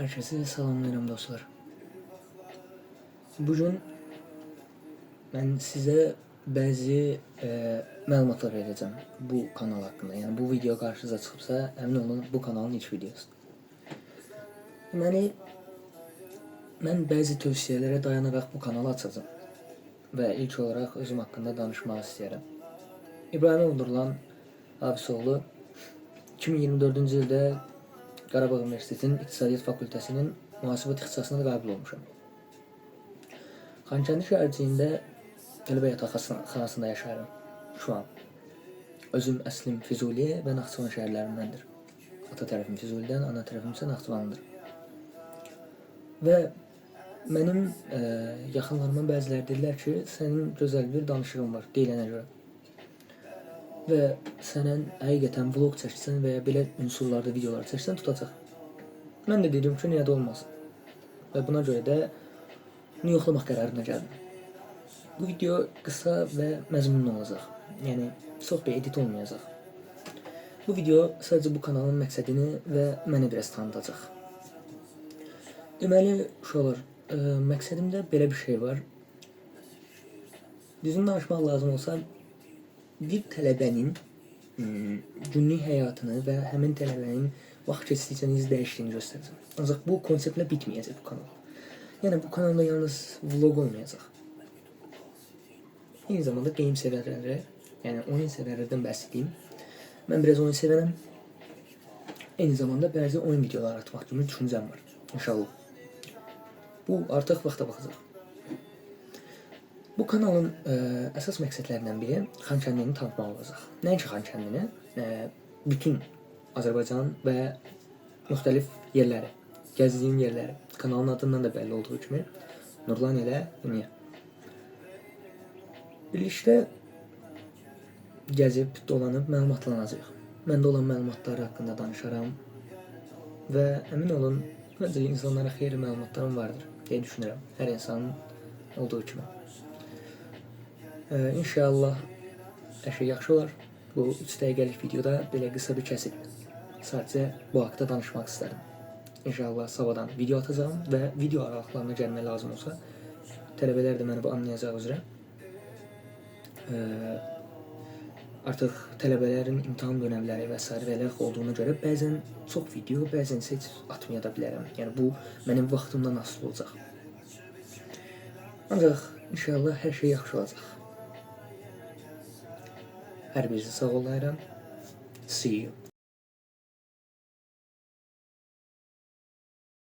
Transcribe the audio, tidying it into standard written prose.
Herkese salamlayıram dostlar. Bugün ben size bazı məlumatlar vereceğim bu kanal hakkında. Yani bu video karşınıza çıkıpsa emin olun bu kanalın ilk videosu. Ben bazı tövsiyelere dayanarak bu kanalı açacağım. Ve ilk olarak özüm hakkında danışmaq istəyirəm. İbrahimov Nurlan Abisoğlu 2024-cü ildə Qarabağ Üniversitetinin İqtisadiyyat Fakültəsinin mühasibət ixtisasına qəbul olmuşam. Xankəndi şəhərciyində tələbə yataqxanasında yaşayırım şu an. Özüm əslim Füzuli və Naxçıvan şəhərlərindəndir. Ata tərəfim Füzulidən, ana tərəfim isə Naxçıvanlıdır. Və mənim yaxınlarımın bəziləri deyirlər ki, sənin gözəl bir danışığın var, deyilənə görə. Və sənin həqiqətən vlog çəksən və ya belə unsurlarda videolar çəksən tutacaq. Mən də dedim ki, niyə də olmasın. Və buna görə də bunu yoxlamaq qərarına gəldim. Bu video qısa və məzmunlu olacaq. Yəni, çox bir edit olmayacaq. Bu video sadəcə bu kanalın məqsədini və məni biraz tanıdacaq. Deməli, uşaqlar, məqsədimdə belə bir şey var. Düzün danışmaq lazım olsa, bir tələbənin günlük həyatını və həmin tələbənin vaxt keçdikcə necə dəyişdiyini göstərəcəm. Ancaq bu konseptlə bitməyəcək bu kanal. Yəni bu kanalda yalnız vlog olmayacaq. Eyni zamanda game sevərləri, yəni oyun sevərlərdən bəhs edeyim. Mən biraz oyun sevərəm. Eyni zamanda bəzi oyun videoları atmaq kimi düşüncəm var. İnşallah. Bu artıq vaxta baxacaq. Bu kanalın əsas məqsədlərindən biri Xankəndini tanıtmaq olacaq. Nəinki Xankəndini, bütün Azərbaycan və müxtəlif yerləri, gəzdiyim yerləri, kanalın adından da bəlli olduğu kimi Nurlan ilə Dünya. Birlikdə gəzib, dolanıb məlumatlanacaq. Məndə olan məlumatlar haqqında danışaram və əmin olun, məncə insanlara xeyli məlumatlarım vardır deyə düşünürəm, hər insanın olduğu kimi. İnşallah hər şey yaxşı olar. Bu 3 dəqiqəlik videoda belə qısa bir kəsit. Sadəcə bu haqda danışmaq istədim. İnşallah sabahdan video atacağım və video aralıqlarına gəlmək lazım olsa, tələbələr də məni anlayacaq üzrə. Artıq tələbələrin imtahan dönəmləri və s. və eləx olduğuna görə bəzən çox video, bəzən isə heç atmaya da bilərəm. Yəni bu mənim vaxtımdan asılı olacaq. Ancaq inşallah hər şey yaxşı olacaq. Hər birinizi sağ olayıram. See you.